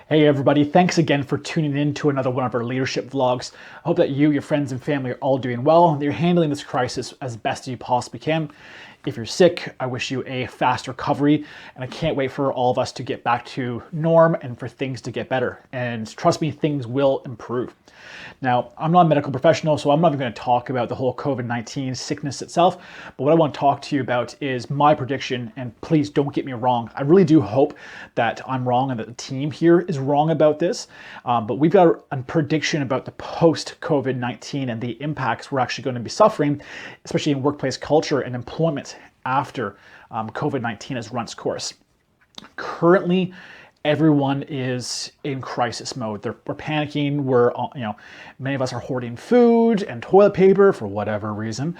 Hey everybody, thanks again for tuning in to another one of our leadership vlogs. I hope that you, your friends and family are all doing well and that you're handling this crisis as best as you possibly can. If you're sick, I wish you a fast recovery, and I can't wait for all of us to get back to norm and for things to get better. And trust me, things will improve. Now, I'm not a medical professional, so I'm not even going to talk about the whole COVID-19 sickness itself, but what I want to talk to you about is my prediction, and please don't get me wrong. I really do hope that I'm wrong and that the team here is wrong about this, but we've got a prediction about the post-COVID-19 and the impacts we're actually going to be suffering, especially in workplace culture and employment after COVID-19 has run its course. Currently, everyone is in crisis mode. We're panicking. Many of us are hoarding food and toilet paper for whatever reason.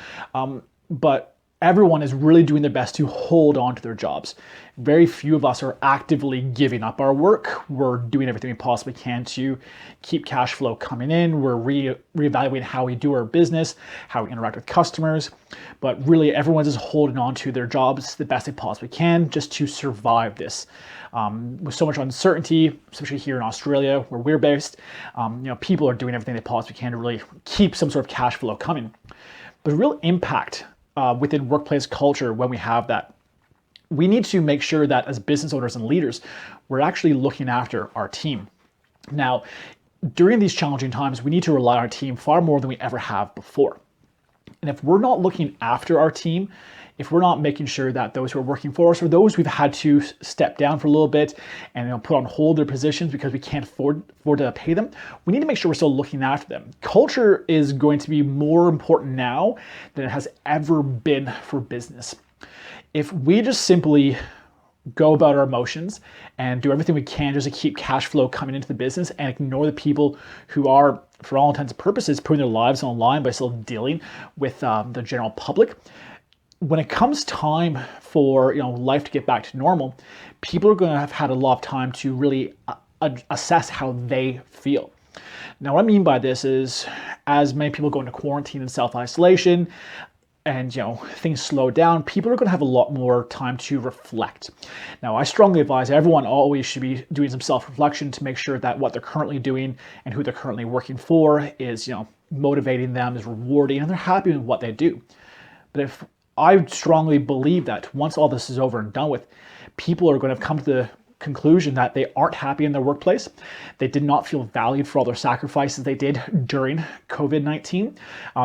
But everyone is really doing their best to hold on to their jobs. Very few of us are actively giving up our work. We're doing everything we possibly can to keep cash flow coming in. We're reevaluating how we do our business, how we interact with customers. But really, everyone's just holding on to their jobs the best they possibly can just to survive this. With so much uncertainty, especially here in Australia, where we're based, people are doing everything they possibly can to really keep some sort of cash flow coming. But the real impact within workplace culture when we have that, we need to make sure that as business owners and leaders, we're actually looking after our team. Now, during these challenging times, we need to rely on our team far more than we ever have before. And if we're not looking after our team, if we're not making sure that those who are working for us or those we've had to step down for a little bit and put on hold their positions because we can't afford to pay them, we need to make sure we're still looking after them. Culture is going to be more important now than it has ever been for business. If we just simply go about our emotions and do everything we can just to keep cash flow coming into the business and ignore the people who are, for all intents and purposes, putting their lives on the line by still dealing with the general public, when it comes time for life to get back to normal, people are going to have had a lot of time to really assess how they feel. Now, what I mean by this is, as many people go into quarantine and self-isolation, and things slow down, people are going to have a lot more time to reflect. Now, I strongly advise everyone always should be doing some self-reflection to make sure that what they're currently doing and who they're currently working for is motivating them, is rewarding, and they're happy with what they do. But if I strongly believe that once all this is over and done with, people are going to come to the conclusion that they aren't happy in their workplace. They did not feel valued for all their sacrifices they did during COVID-19.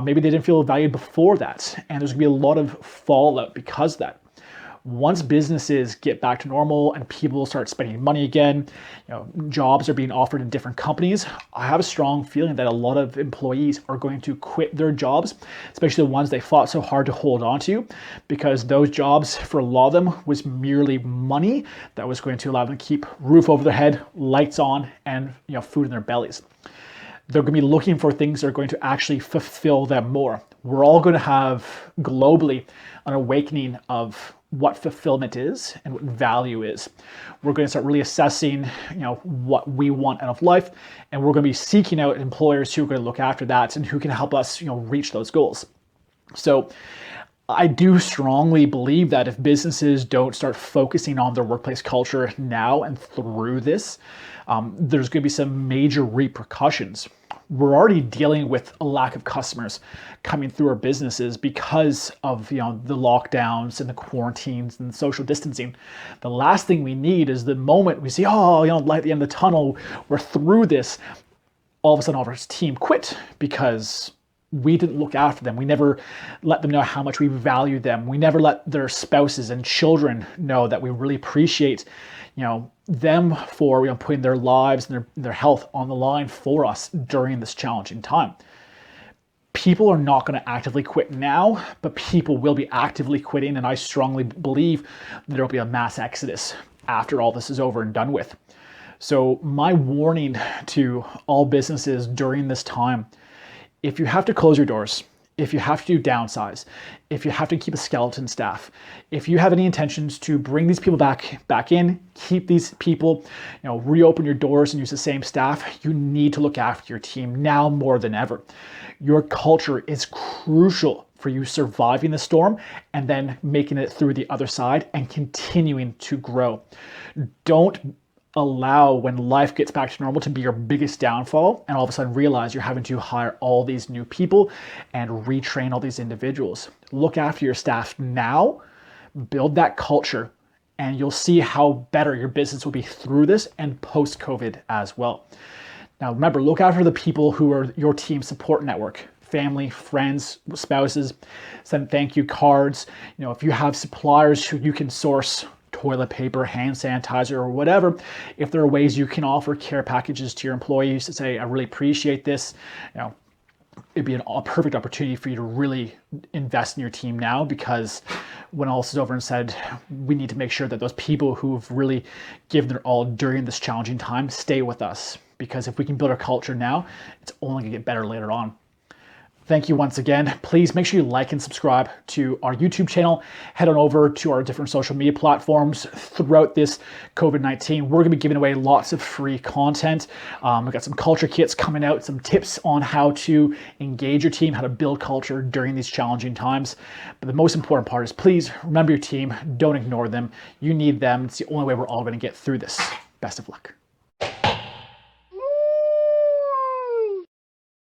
Maybe they didn't feel valued before that. And there's going to be a lot of fallout because of that. Once businesses get back to normal and people start spending money again, jobs are being offered in different companies, I have a strong feeling that a lot of employees are going to quit their jobs, especially the ones they fought so hard to hold on to, because those jobs, for a lot of them, was merely money that was going to allow them to keep roof over their head, lights on, and food in their bellies. They're going to be looking for things that are going to actually fulfill them more. We're all going to have globally an awakening of what fulfillment is and what value is. We're going to start really assessing, what we want out of life, and we're going to be seeking out employers who are going to look after that and who can help us, reach those goals. So I do strongly believe that if businesses don't start focusing on their workplace culture now and through this, there's going to be some major repercussions. We're already dealing with a lack of customers coming through our businesses because of the lockdowns and the quarantines and social distancing. The last thing we need is the moment we see, light at the end of the tunnel, we're through this. All of a sudden, all of our team quit because we didn't look after them. We never let them know how much we value them. We never let their spouses and children know that we really appreciate, them for putting their lives and their health on the line for us during this challenging time. People are not going to actively quit now, but people will be actively quitting, and I strongly believe there will be a mass exodus after all this is over and done with. So my warning to all businesses during this time: if you have to close your doors, if you have to downsize, if you have to keep a skeleton staff, if you have any intentions to bring these people back in, keep these people, reopen your doors and use the same staff, you need to look after your team now more than ever. Your culture is crucial for you surviving the storm and then making it through the other side and continuing to grow. Don't allow when life gets back to normal to be your biggest downfall, and all of a sudden realize you're having to hire all these new people and retrain all these individuals. Look after your staff now, build that culture, and you'll see how better your business will be through this and post-COVID as well. Now remember, look after the people who are your team support network. Family, friends, spouses, send thank you cards. If you have suppliers who you can source toilet paper, hand sanitizer, or whatever, if there are ways you can offer care packages to your employees to say, I really appreciate this, it'd be a perfect opportunity for you to really invest in your team now, because when all this is over and said, we need to make sure that those people who've really given their all during this challenging time stay with us, because if we can build our culture now, it's only gonna get better later on. Thank you once again. Please make sure you like and subscribe to our YouTube channel. Head on over to our different social media platforms. Throughout this COVID-19, we're going to be giving away lots of free content. We've got some culture kits coming out, some tips on how to engage your team, how to build culture during these challenging times. But the most important part is, please remember your team. Don't ignore them. You need them. It's the only way we're all going to get through this. Best of luck.